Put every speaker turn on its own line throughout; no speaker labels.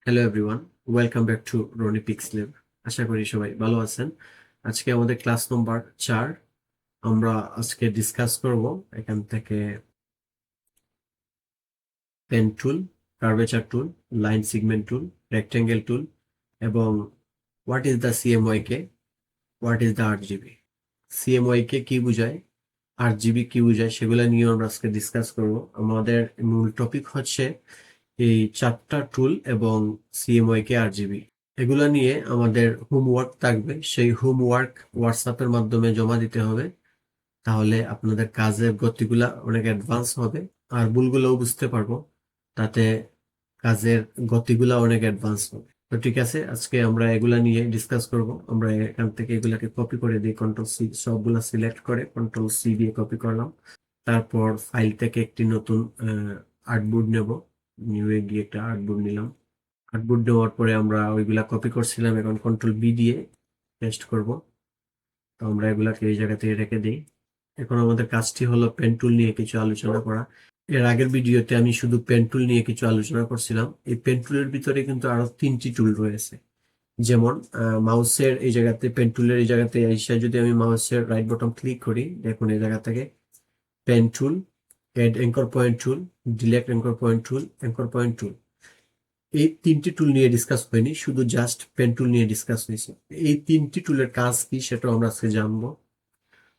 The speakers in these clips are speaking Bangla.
Hello everyone, welcome back to Roni Pixlev. আশা করি সবাই ভালো আছেন। আজকে আমাদের ক্লাস নম্বর 4। আমরা আজকে ডিসকাস করব এখান থেকে pen tool, curvature tool, line segment tool, rectangle tool এবং what is the CMY K, what is the RGB. CMY K কি বোঝায়, আরজিবি কি বোঝায়, সেগুলো নিয়ে আমরা আজকে ডিসকাস করব। আমাদের মূল টপিক হচ্ছে এই 4টা টুল এবং সিএমওয়াই কে আরজিবি। এগুলা নিয়ে আমাদের হোমওয়ার্ক থাকবে, সেই হোমওয়ার্ক হোয়াটসঅ্যাপের মাধ্যমে জমা দিতে হবে। তাহলে আপনাদের কাজের গতিগুলা অনেক অ্যাডভান্স হবে, আর ভুলগুলোও বুঝতে পারবো। তাতে কাজের গতিগুলা অনেক অ্যাডভান্স হবে। তো ঠিক আছে, আজকে আমরা এগুলা নিয়ে ডিসকাস করব। আমরা এখান থেকে এগুলাকে কপি করে দিই, কন্ট্রোল সি, সবগুলা সিলেক্ট করে কন্ট্রোল সি দিয়ে কপি করলাম। তারপর ফাইল থেকে একটি নতুন আর্টবোর্ড নেব, নিউ এ গিয়ে একটা আর্টবোর্ড নিলাম। আর্টবোর্ড নেওয়ার পরে আমরা ওইগুলা কপি করছিলাম, এখন কন্ট্রোল বি দিয়ে পেস্ট করব। তো আমরা এগুলাকে এই জায়গা থেকে রেখে দিই। এখন আমাদের কাজটি হলো পেন টুল নিয়ে কিছু আলোচনা করা। এর আগের ভিডিওতে আমি শুধু পেন টুল নিয়ে কিছু আলোচনা করছিলাম। এই পেন টুলের ভিতরে কিন্তু আরো 3টি টুল রয়েছে। যেমন মাউসের এই জায়গাতে, পেন টুলের এই জায়গাতে এসে যদি আমি মাউসের রাইট বটন ক্লিক করি, দেখুন এই জায়গা থেকে pen tool, add anchor point tool, delete anchor point tool, anchor point tool, এই 3টি টুল নিয়ে ডিসকাস হয়নি, শুধু জাস্ট পেন টুল নিয়ে ডিসকাস হয়েছে। এই 3টি টুলের কাজ কি সেটাও আমরা আজকে জানবো।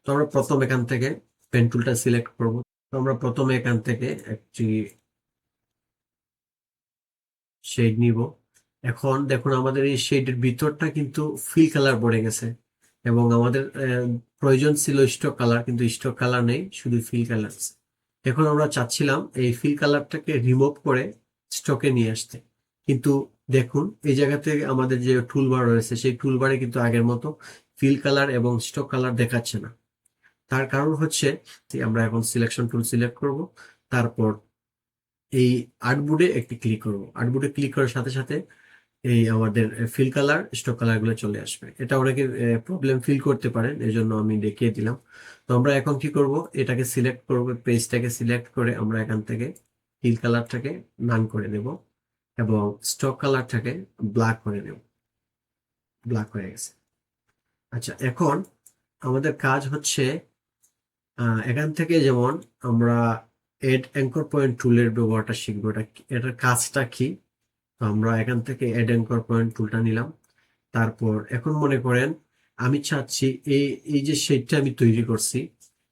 তো আমরা প্রথম এখান থেকে পেন টুলটা সিলেক্ট করব। তো আমরা প্রথমে এখান থেকে একটি শেড নিব। এখন দেখুন আমাদের এই শেডের ভিতরটা কিন্তু ফিল কালার পড়ে গেছে, এবং আমাদের প্রয়োজন ছিল স্টক কালার, কিন্তু স্টক কালার নেই, শুধু ফিল কালার আছে। এখন আমরা চাচ্ছিলাম এই ফিল কালারটাকে রিমুভ করে স্টকে নিয়ে আসতে, কিন্তু দেখুন এই জায়গাতে আমাদের যে টুলবার রয়েছে সেই টুলবারে কিন্তু আগের মতো ফিল কালার এবং স্টক কালার দেখাচ্ছে না। তার কারণ হচ্ছে যে আমরা এখন সিলেকশন টুল সিলেক্ট করব, তারপর এই আর্টবোর্ডে একটি ক্লিক করব। আর্টবোর্ডে ক্লিক করার সাথে সাথে এই আমাদের ফিল কালার, স্টক কালার গুলো চলে আসবে। এটা অনেকে প্রবলেম ফিল করতে পারেন, এই জন্য আমি দেখিয়ে দিলাম। তো আমরা এখন কি করব, এটাকে সিলেক্ট করব, পেজটাকে সিলেক্ট করে আমরা এখান থেকে ফিল কালারটাকে নান করে দেব এবং স্টক কালারটাকে ব্ল্যাক করে দেব। ব্ল্যাক হয়ে গেছে। আচ্ছা, এখন আমাদের কাজ হচ্ছে এখান থেকে যেমন আমরা এড অ্যাঙ্কর পয়েন্ট টুলের ব্যবহারটা শিখবো। এটার কাজটা কি। তো আমরা এখান থেকে এড অ্যাঙ্কর পয়েন্ট টুলটা নিলাম। তারপর এখন মনে করেন আমি চাচ্ছি এই এই যে শেডটা আমি তৈরি করছি,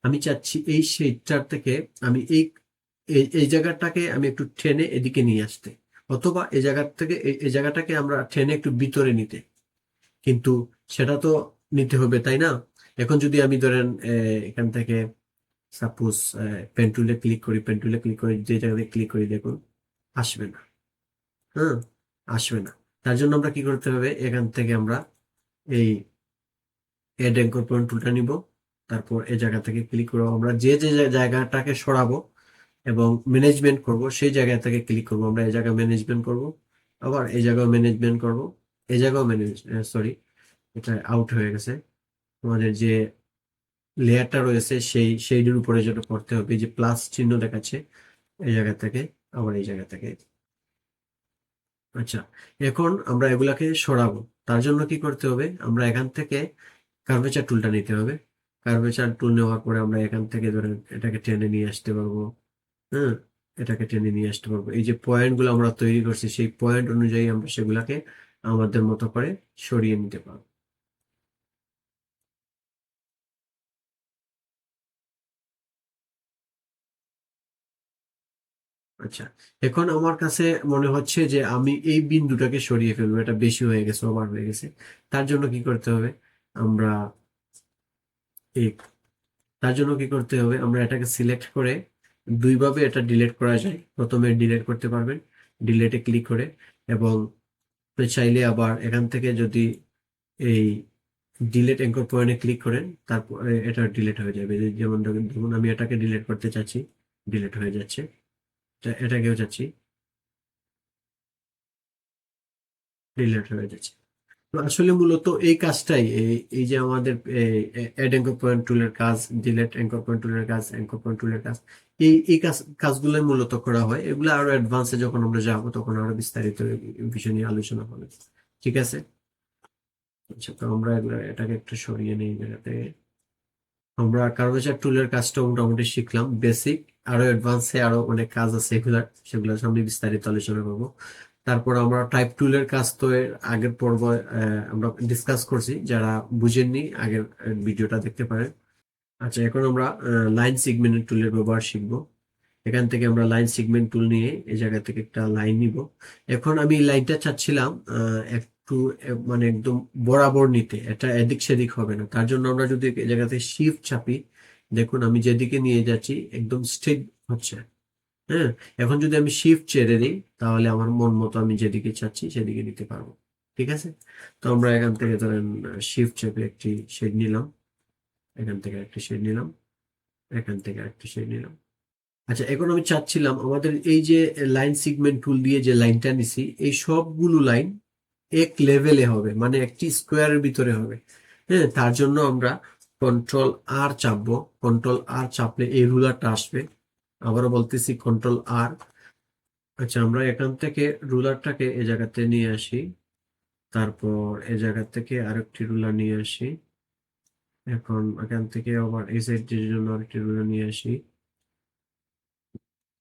আমি চাচ্ছি এই শেডটার থেকে আমি এই এই এই জায়গাটাকে আমি একটু টেনে এদিকে নিয়ে আসতে, অথবা এই জায়গার থেকে এই জায়গাটাকে আমরা টেনে একটু ভিতরে নিতে। কিন্তু সেটা তো নিতে হবে, তাই না? এখন যদি আমি ধরেন এখান থেকে সাপোজ পেন টুলে ক্লিক করি, পেন টুলে ক্লিক করে যে জায়গাতে ক্লিক করি, দেখুন আসবে না। হ্যাঁ, আসবে না। তার জন্য আমরা কি করতে হবে, এখান থেকে আমরা এই এড অ্যাঙ্কর পয়েন্ট টুলটা নিব। তারপর এই জায়গা থেকে ক্লিক করবো, আমরা যে যে জায়গাটাকে সরাবো এবং ম্যানেজমেন্ট করব সেই জায়গা থেকে ক্লিক করব। আমরা এই জায়গা ম্যানেজমেন্ট করব, আবার এই জায়গাও ম্যানেজমেন্ট করব, এই জায়গাও ম্যানেজ, সরি, এটা আউট হয়ে গেছে। আমাদের যে লেয়ারটা রয়েছে সেই শেডের উপরে যেটা করতে হবে, এই যে প্লাস চিহ্ন দেখাচ্ছে, এই জায়গা থেকে, আবার এই জায়গা থেকে। আচ্ছা, এখন আমরা এগুলাকে সরাবো। তার জন্য কি করতে হবে, আমরা এখান থেকে কার্ভেচার টুলটা নিতে হবে। কার্ভেচার টুল নেওয়ার পরে আমরা এখান থেকে ধরেন এটাকে টেনে নিয়ে আসতে পারবো। হ্যাঁ, এটাকে টেনে নিয়ে আসতে পারবো। এই যে পয়েন্ট গুলো আমরা তৈরি করছি সেই পয়েন্ট অনুযায়ী আমরা সেগুলাকে আমাদের মতো করে সরিয়ে নিতে পারবো। আচ্ছা, এখন আমার কাছে মনে হচ্ছে যে আমি এই বিন্দুটাকে সরিয়ে ফেলবো, এটা বেশি হয়ে গেছে, ওভার হয়ে গেছে। তার জন্য কি করতে হবে, আমরা এই তার জন্য কি করতে হবে, আমরা এটাকে সিলেক্ট করে দুইভাবে এটা ডিলিট করা যায়। প্রথমে ডিলিট করতে পারবেন ডিলেটে ক্লিক করে, এবং আপনি চাইলে আবার এখান থেকে যদি এই ডিলিট অ্যাঙ্কর পয়েন্টে ক্লিক করেন, তারপরে এটা ডিলিট হয়ে যাবে। যেমন ধরুন আমি এটাকে ডিলিট করতে চাচ্ছি, ডিলিট হয়ে যাচ্ছে। এটাকেও চাচ্ছি, ডিলিট হয়ে যাচ্ছে। আসলে মূলত এই কাজটাই এই যে আমাদের অ্যাড অ্যাঙ্কর পয়েন্ট টুলের কাজ, ডিলেট অ্যাঙ্কর পয়েন্ট টুলের কাজ, অ্যাঙ্কর পয়েন্ট টুলের কাজ, এই কাজগুলো মূলত করা হয়। এগুলো আরো অ্যাডভান্সে যখন আমরা যাবো তখন আরো বিস্তারিত এই বিষয় নিয়ে আলোচনা হবে। ঠিক আছে। আচ্ছা, তো আমরা এটাকে একটু সরিয়ে নিই জায়গাতে। আমরা কার্ভেচার টুলের কাজটা মোটামুটি শিখলাম বেসিক। আরো অ্যাডভান্সে আরো অনেক কাজ আছে, সেগুলোর সামনে বিস্তারিত আলোচনা করবো। তারপর আমরা টাইপ টুলের কাজ তো এর আগের পর্ব আমরা ডিসকাস করছি, যারা বুঝেননি আগের ভিডিওটা দেখতে পারেন। আচ্ছা, এখন আমরা লাইন সিগমেন্ট টুলের ব্যবহার শিখবো। এখান থেকে আমরা লাইন সিগমেন্ট টুল নিয়ে এই জায়গা থেকে একটা লাইন নিব। এখন আমি এই লাইনটা চাচ্ছিলাম একটু মানে একদম বরাবর নিতে, এটা এদিক সেদিক হবে না। তার জন্য আমরা যদি এই জায়গাতে শিফট চাপি, দেখুন আমি যেদিকে নিয়ে যাচ্ছি একদম স্ট্রেট হচ্ছে। হ্যাঁ, এখন যদি আমি শিফট ছেড়ে দিই তাহলে আমার মন মতো আমি যেদিকে চাচ্ছি সেদিকে নিতে পারবো। ঠিক আছে। তো আমরা এখান থেকে ধরেন শিফট চেপে একটি শেড নিলাম, এখান থেকে একটি শেড নিলাম, এখান থেকে একটি শেড নিলাম। আচ্ছা, এখন আমি চাচ্ছিলাম আমাদের এই যে লাইন সিগমেন্ট টুল দিয়ে যে লাইনটা নিছি, এই সবগুলো লাইন এক লেভেলে হবে, মানে একটি স্কোয়ারের ভিতরে হবে। হ্যাঁ, তার জন্য আমরা কন্ট্রোল আর চাপবো। কন্ট্রোল আর চাপলে এই রুলারটা আসবে। আবারও বলতেছি কন্ট্রোল আর। আচ্ছা, আমরা এখান থেকে রুলারটাকে এ জায়গাতে নিয়ে আসি। তারপর এ জায়গা থেকে আরেকটি রুলার নিয়ে আসি। এখন এখান থেকে আবার এই সাইডের জন্য আরেকটি রুলার নিয়ে আসি।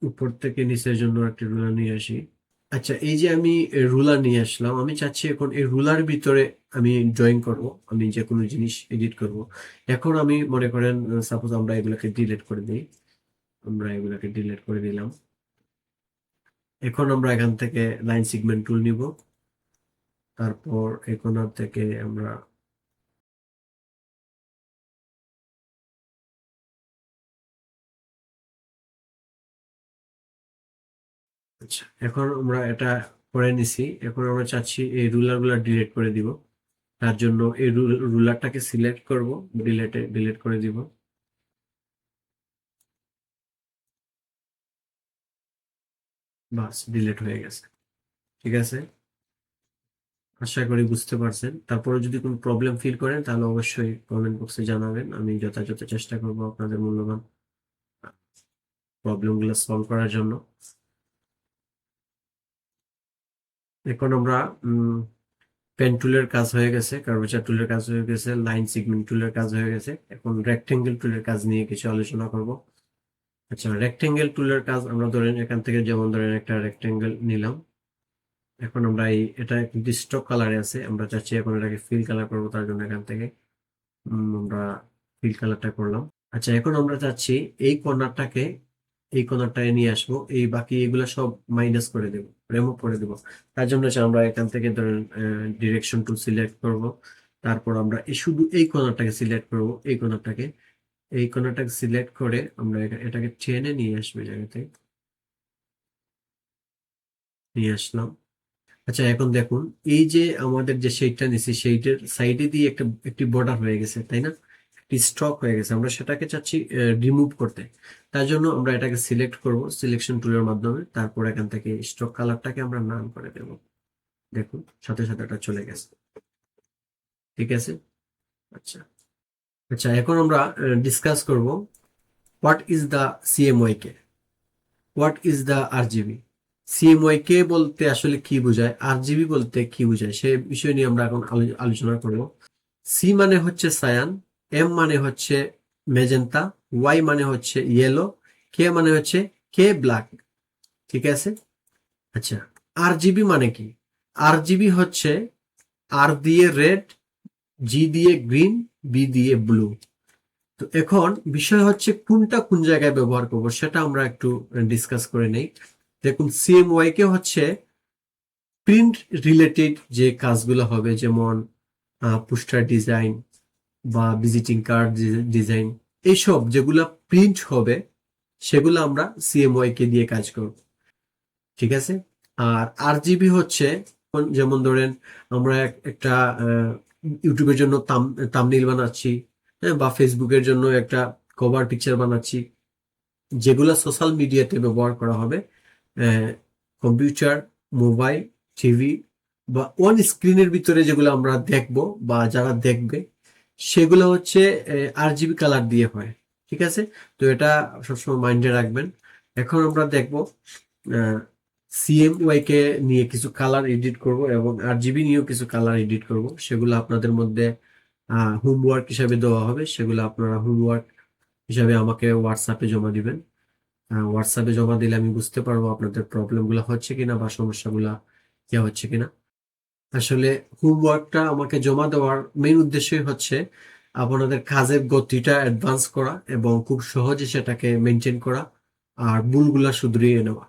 উপর থেকে নিচের জন্য আরেকটি রুলার নিয়ে আসি। আচ্ছা, এই যে আমি রুলার নিয়ে আসলাম, আমি চাচ্ছি এখন এই রুলার ভিতরে আমি ড্রয়িং করব, আমি যে কোনো জিনিস এডিট করব। এখন আমি মনে করেন সাপোজ আমরা এগুলাকে ডিলিট করে দিই। আমরা এগুলাকে ডিলিট করে দিলাম। এখন আমরা এখান থেকে লাইন সিগমেন্ট টুল নিব। তারপর এই কোণার থেকে আমরা, আচ্ছা এখন আমরা এটা করে নিছি। এখন আমরা চাচ্ছি এই রুলার গুলা ডিলিট করে দিব। তার জন্য এই রুলারটাকে সিলেক্ট করব, ডিলিট করে দিব। বাস, ডিলিট হয়ে গেছে। ঠিক আছে। আশা করি বুঝতে পারছেন। তারপরে যদি কোনো প্রবলেম ফিল করেন তাহলে অবশ্যই কমেন্ট বক্সে জানাবেন, আমি যথাযথ চেষ্টা করব আপনাদের মূল্যবান প্রবলেমগুলো সলভ করার জন্য। এখন আমরা পেন টুলের কাজ হয়ে গেছে, কার্ভেচার টুলের কাজ হয়ে গেছে, লাইন সিগমেন্ট টুলের কাজ হয়ে গেছে। এখন রেক্টেঙ্গেল টুলের কাজ নিয়ে কিছু আলোচনা করব। আচ্ছা, রেক্টেঙ্গেল টুলের কাজ আমরা ধরেন এখান থেকে, যেমন ধরেন একটা রেক্টেঙ্গেল নিলাম। এখন আমরা এটা কিন্তু স্টক কালারে আছে, আমরা চাচ্ছি এখন এটাকে ফিল কালার করবো। তার জন্য এখান থেকে আমরা ফিল কালারটা করলাম। আচ্ছা, এখন আমরা চাচ্ছি এই কর্নারটাকে এই কর্নারটায় নিয়ে আসবো, এই বাকি এগুলো সব মাইনাস করে দেবো, রিমুভ করে দেবো। তার জন্য হচ্ছে আমরা এখান থেকে ধরেন ডিরেকশন টুল সিলেক্ট করব। তারপর আমরা শুধু এই কর্নারটাকে সিলেক্ট করব, এই কর্নারটাকে সিলেক্ট করে আমরা এটাকে টেনে নিয়ে আসবো, এই জায়গাতে নিয়ে আসলাম। আচ্ছা, এখন দেখুন এই যে আমাদের যে শেডটা নিছি, শেডের সাইডে দিয়ে একটি বর্ডার হয়ে গেছে, তাই না? একটি স্ট্রোক হয়ে গেছে, আমরা সেটাকে চাচ্ছি রিমুভ করতে। তার জন্য আমরা এটাকে সিলেক্ট করব সিলেকশন টুলের মাধ্যমে। তারপর এখান থেকে স্ট্রোক কালারটাকে আমরা নান করে দেব। দেখুন সাথে সাথে এটা চলে গেছে। ঠিক আছে। আচ্ছা। আচ্ছা, এখন আমরা ডিসকাস করব what is the CMYK, what is the RGB. CMYK বলতে আসলে কি বোঝায়, আরজিবি বলতে কি বোঝায়, সে বিষয় নিয়ে আমরা এখন আলোচনা করব। সি মানে হচ্ছে সায়ান, এম মানে হচ্ছে মেজেন্টা, ওয়াই মানে হচ্ছে ইয়েলো, কে মানে হচ্ছে কে ব্ল্যাক। ঠিক আছে। আচ্ছা, আরজিবি মানে কি? আরজিবি হচ্ছে আর দিয়ে রেড, জি দিয়ে গ্রিন, বি দিয়ে ব্লু। তো এখন বিষয় হচ্ছে কোনটা কোন জায়গায় ব্যবহার করব সেটা আমরা একটু ডিসকাস করে নেই। দেখুন, সিএমওয়াই কে হচ্ছে প্রিন্ট রিলেটেড যে কাজগুলো হবে, যেমন পোস্টার ডিজাইন বা ভিজিটিং কার্ড ডিজাইন, এইসব যেগুলা প্রিন্ট হবে সেগুলো আমরা সিএমওয়াই কে দিয়ে কাজ করব। ঠিক আছে। আর আরজিবি হচ্ছে যেমন ধরেন আমরা একটা ইউটিউবের জন্য থাম্বনেইল বানাচ্ছি, হ্যাঁ, বা ফেসবুকের জন্য একটা কভার পিকচার বানাচ্ছি, যেগুলা সোশ্যাল মিডিয়াতে ব্যবহার করা হবে। কম্পিউটার, মোবাইল, টিভি, বা ওয়ান স্ক্রিনের ভিতরে যেগুলো আমরা দেখব বা যারা দেখবে সেগুলো হচ্ছে RGB কালার দিয়ে হয়। ঠিক আছে, তো এটা সবসময় মাইন্ডে রাখবেন। এখন আমরা দেখব CMYK কে নিয়ে কিছু কালার এডিট করব এবং RGB নিয়েও কিছু কালার এডিট করব, সেগুলো আপনাদের মধ্যে হোমওয়ার্ক হিসাবে দেওয়া হবে। সেগুলো আপনারা হোমওয়ার্ক হিসাবে আমাকে হোয়াটসঅ্যাপে জমা দিবেন। হোয়াটসঅ্যাপে জমা দিলে আমি বুঝতে পারবো আপনাদের প্রবলেমগুলো হচ্ছে কিনা বা সমস্যাগুলা কি হচ্ছে কিনা। আসলে হোমওয়ার্কটা আমাকে জমা দেওয়ার মেইন উদ্দেশ্যই হচ্ছে আপনাদের কাজের গতিটা অ্যাডভান্স করা এবং খুব সহজে সেটাকে মেনটেন করা আর ভুলগুলা শুধরিয়ে নেওয়া।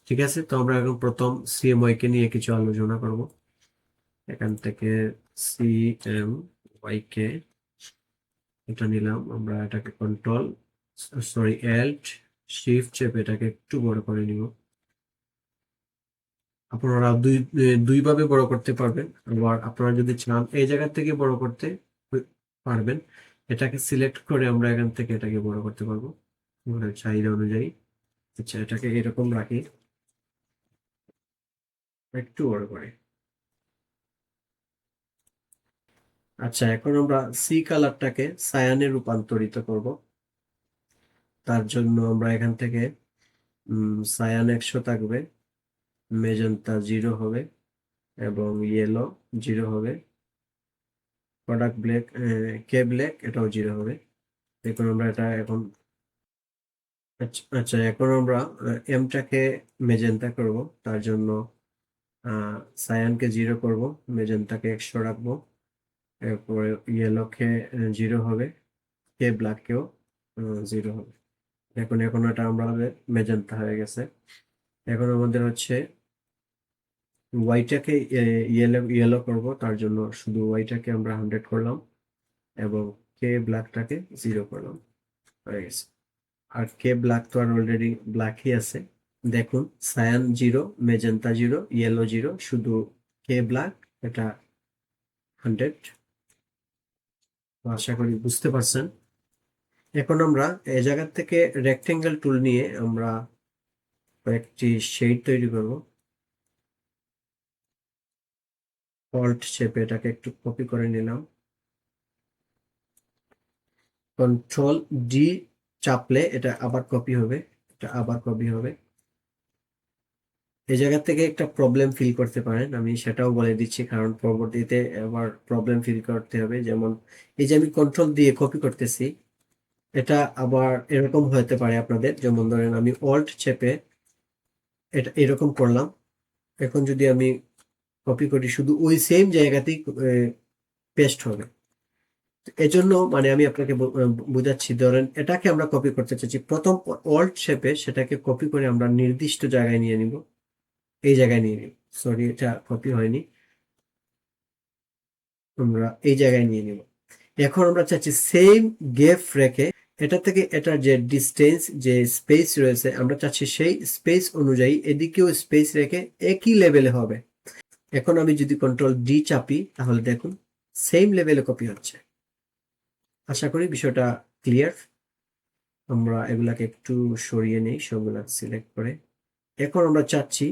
ঠিক আছে, তো আমরা এখন প্রথম CMYK কে নিয়ে কিছু আলোচনা করব। এখান থেকে CMYK এটা নিলাম, আমরা এটাকে কন্ট্রোল সরি এল্ট শিফট চেপে এটাকে একটু বড় করে নিব। আপনারা দুই ভাবে বড় করতে পারবেন, আবার আপনারা যদি চান এই জায়গা থেকে বড় করতে পারবেন। এটাকে সিলেক্ট করে আমরা এখান থেকে এটাকে বড় করতে পারবো আমাদের চাহিদা অনুযায়ী। আচ্ছা, এটাকে এরকম রাখি, একটু বড় করে। আচ্ছা, এখন আমরা সি কালারটাকে সায়ানে রূপান্তরিত করব। তার জন্য আমরা এখান থেকে সায়ান 100 থাকবে, মেজেন্টা 0 হবে এবং ইয়েলো 0 হবে, প্রোডাক্ট ব্ল্যাক কে ব্ল্যাক এটাও 0 হবে। দেখুন আমরা এটা এখন আচ্ছা আচ্ছা, এখন আমরা এমটাকে মেজেন্টা করব। তার জন্য সায়ানকে 0 করব, মেজেন্টাকে 100 রাখবো, এরপরে ইয়েলোকে 0 হবে, কে ব্ল্যাককেও 0 হবে। এখন এটা আমাদের মেজেন্টা হয়ে গেছে। এখন আমাদের হচ্ছে ওয়াইটাকে ইয়েলো ইয়েলো করব। তার জন্য শুধু ওয়াইটাকে আমরা 100 করলাম এবং কে ব্ল্যাকটাকে 0 করলাম, হয়ে গেছে। আর কে ব্ল্যাক তো আর অলরেডি ব্ল্যাকই আছে। দেখুন, সায়ান 0, মেজেন্টা 0, ইয়েলো 0, শুধু কে ব্ল্যাক এটা 100। আশা করি বুঝতে পারছেন। এখন আমরা এই জায়গা থেকে রেক্টেঙ্গেল টুল নিয়ে আমরা কয়েকটি শেড তৈরি করব। অল্ট চেপে এটাকে একটু কপি করে নিলাম, কন্ট্রোল ডি চাপলে এটা আবার কপি হবে, এটা আবার কপি হবে। এই জায়গা থেকে একটা প্রবলেম ফিল করতে পারেন, আমি সেটাও বলে দিচ্ছি, কারণ পরবর্তীতে আবার প্রবলেম ফিল করতে হবে। যেমন এই যে আমি কন্ট্রোল দিয়ে কপি করতেছি, এটা আবার এরকম হতে পারে আপনাদের। যেমন ধরেন আমি অল্ট চেপে এটা এরকম করলাম, এখন যদি আমি কপি করি শুধু ওই সেম জায়গাতেই পেস্ট হবে। এজন্য মানে আমি আপনাকে বুঝাচ্ছি, ধরেন এটাকে আমরা কপি করতে চাচ্ছি, প্রথম অল্ট চেপে সেটাকে কপি করে আমরা নির্দিষ্ট জায়গায় নিয়ে নিব, এই জায়গায় নিয়ে নিব। সরি, এটা কপি হয়নি, আমরা এই জায়গায় নিয়ে নিব। এখন আমরা চাচ্ছি সেম গ্যাপ রেখে এটা থেকে এটার যে ডিস্টেন্স যে স্পেস রয়েছে আমরা চাচ্ছি সেই স্পেস অনুযায়ী এদিকেও স্পেস রেখে একই লেভেলে হবে। এখন আমি যদি কন্ট্রোল ডি চাপি তাহলে দেখুন সেম লেভেলে কপি হচ্ছে। আশা করি বিষয়টা ক্লিয়ার। আমরা এগুলাকে একটু সরিয়ে নেই, সবগুলা সিলেক্ট করে। এখন আমরা চাচ্ছি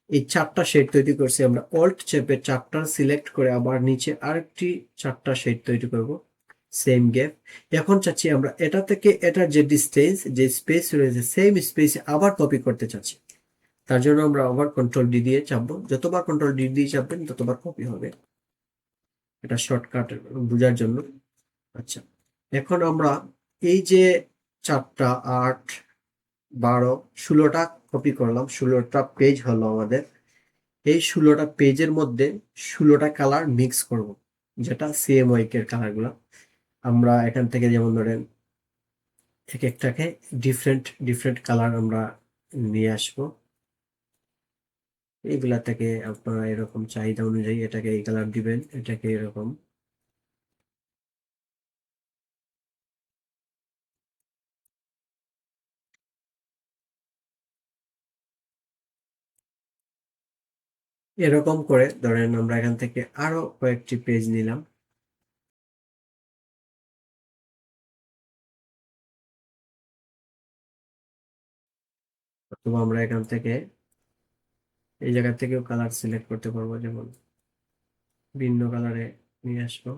এই 4টা শেড তৈরি করছি, আমরা অল্ট চেপে 4টা সিলেক্ট করে আবার নিচে আরেকটি 4টা শেড তৈরি করব, সেম গ্যাপ। এখন চাচ্ছি আমরা এটা থেকে এটার যে ডিস্টেন্স যে স্পেস রয়েছে সেম স্পেসে আবার কপি করতে চাচ্ছি। তার জন্য আমরা আবার কন্ট্রোল ডি দিয়ে চাপবো, যতবার কন্ট্রোল ডি দিয়ে চাপবেন ততবার কপি হবে, এটা শর্টকাট বোঝার জন্য। আচ্ছা, এখন আমরা এই যে 4টা 8 12 16টা কপি করলাম, 16টা পেজ হলো আমাদের। এই 16টা পেজের মধ্যে 16টা কালার মিক্স করব, যেটা CMYK এর কালারগুলো। আমরা এখান থেকে যেমন ধরেন এক একটাকে ডিফারেন্ট ডিফারেন্ট কালার আমরা নিয়ে আসবো। এইগুলা থেকে আপনারা এরকম চাহিদা অনুযায়ী এটাকে এই কালার দিবেন, এটাকে এরকম। এরকম করে ধরেন আমরা এখান থেকে আরো কয়েকটি পেজ নিলাম। অথবা আমরা এখান থেকে এই জায়গা থেকেও কালার সিলেক্ট করতে পারবো, যেমন ভিন্ন কালারে নিয়ে আসবো।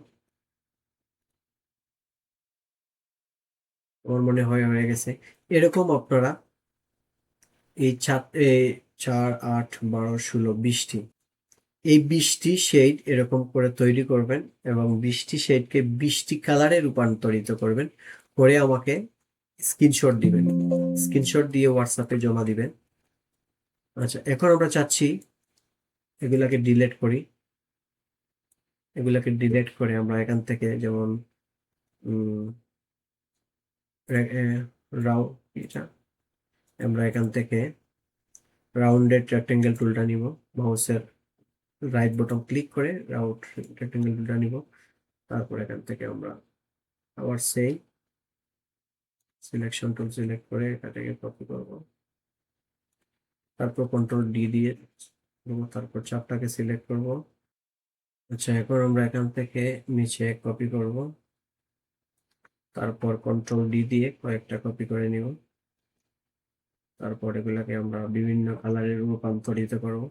আমার মনে হয় হয়ে গেছে। এরকম আপনারা এই 4, 8, 12, 16, 20টি, এই 20টি শেড এরকম করে তৈরি করবেন এবং 20টি শেডকে 20টি কালারে রূপান্তরিত করবেন, করে আমাকে স্ক্রিনশট দিবেন। স্ক্রিনশট দিয়ে হোয়াটসঅ্যাপে জমা দিবেন। আচ্ছা, এখন আমরা চাচ্ছি এগুলাকে ডিলিট করি। এগুলাকে ডিলিট করে আমরা এখান থেকে যেমন রাউ এটা আমরা এখান থেকে রাউন্ডেড রেক্টেঙ্গেল টুলটা নিব, মাউসের রাইট বটন ক্লিক করে রাউন্ড রেক্টেঙ্গেল টুলটা নিব। তারপর এখান থেকে আমরা আবার সেই সিলেকশন টুল সিলেক্ট করে এটাকে কপি করব, তারপর কন্ট্রোল ডি দিয়ে তারপর চাপটাকে সিলেক্ট করব। আচ্ছা, এখন আমরা এখান থেকে নিচে কপি করব, তারপর কন্ট্রোল ডি দিয়ে কয়েকটা কপি করে নিব। তারপর এগুলাকে আমরা বিভিন্ন কালারে রূপান্তরিত করব।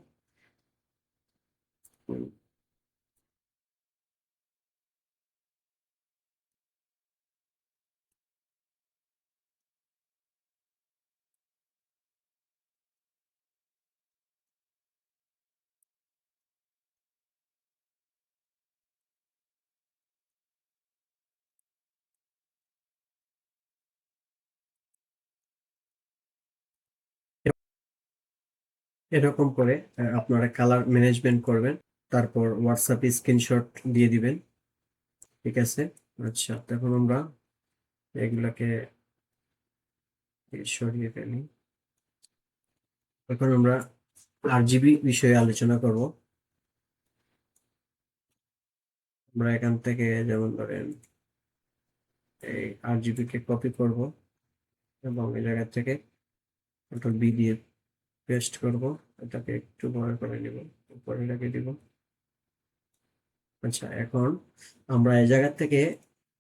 এরকম করে আপনারা কালার ম্যানেজমেন্ট করবেন, তারপর হোয়াটসঅ্যাপে স্ক্রিনশট দিয়ে দিবেন। ঠিক আছে। আচ্ছা, তখন আমরা এগুলাকে সরিয়ে ফেলি। এখন আমরা RGB বিষয়ে আলোচনা করব। আমরা এখান থেকে যেমন ধরেন এই RGB কে কপি করব এবং এই জায়গা থেকে কন্ট্রোল বি দিয়ে পেস্ট করব, এটাকে একটু বড় করে নিব, উপরে রেখে দিব। আচ্ছা, এখন আমরা এই জায়গা থেকে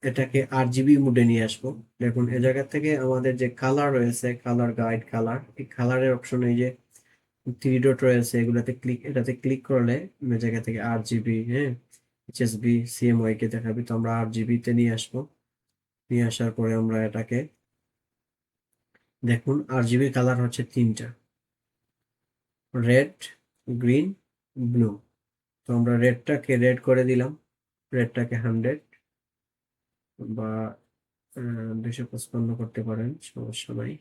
এটাকে RGB মোডে নিয়ে আসবো। দেখুন, এই জায়গা থেকে আমাদের যে কালার রয়েছে, কালার গাইড কালার, এই কালারের অপশনে এই যে 3 ডট রয়েছে, এটাতে ক্লিক করলে এই জায়গা থেকে RGB, হ্যাঁ, HSB, CMYK কে দেখাবে। তো আমরা RGB তে নিয়ে আসবো। নিয়ে আসার পরে আমরা এটাকে দেখুন, RGB কালার হচ্ছে 3টা, রেড, গ্রিন, ব্লু। তো আমরা রেডটাকে রেড করে দিলাম, রেডটাকে 100 বা 255 করতে পারেন, সমস্যা নাই।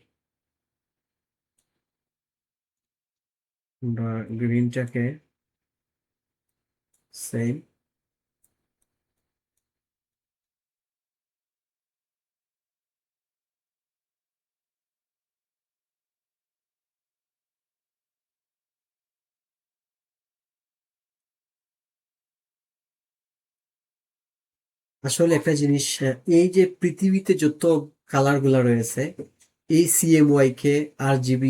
আমরা গ্রিনটাকে সেম, আসলে একটা জিনিস, এই যে পৃথিবীতে যত কালার গুলা রয়েছে, এই CMYK, RGB,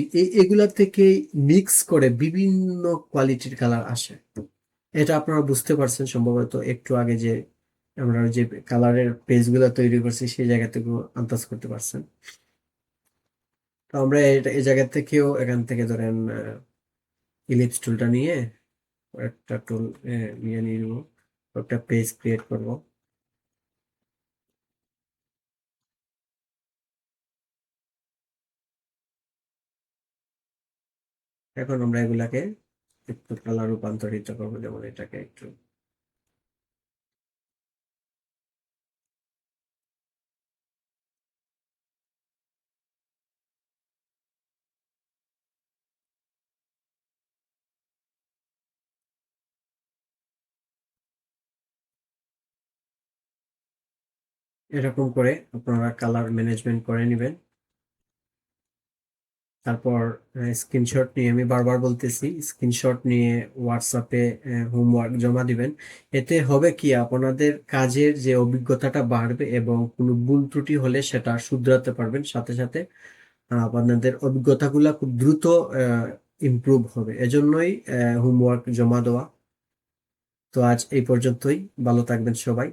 এগুলা থেকে মিক্স করে বিভিন্ন কোয়ালিটির কালার আসে। এটা আপনারা বুঝতে পারছেন সম্ভবত একটু আগে যে আমরা যে কালারের পেজ গুলা তৈরি করছি, সেই জায়গা থেকে আন্দাজ করতে পারছেন। তো আমরা এই জায়গা থেকেও এখান থেকে ধরেন ইলিপস টুলটা নিয়ে একটা টুল নিয়ে নিব, একটা পেজ ক্রিয়েট করব। এখন আমরা এগুলাকে একটু কালার রূপান্তরিত করবো, যেমন এটাকে একটু এরকম করে আপনারা কালার ম্যানেজমেন্ট করে নেবেন। তারপর স্ক্রিনশট নিয়ে, আমি বারবার বলতেছি, স্ক্রিনশট নিয়ে হোয়াটসঅ্যাপে হোমওয়ার্ক জমা দিবেন। এতে হবে কি, আপনাদের কাজের যে অভিজ্ঞতাটা বাড়বে এবং কোনো ভুল ত্রুটি হলে সেটা শুধরাতে পারবেন, সাথে সাথে আপনাদের অভিজ্ঞতাগুলো খুব দ্রুত ইমপ্রুভ হবে। এজন্যই হোমওয়ার্ক জমা দেওয়া। তো আজ এই পর্যন্তই, ভালো থাকবেন সবাই।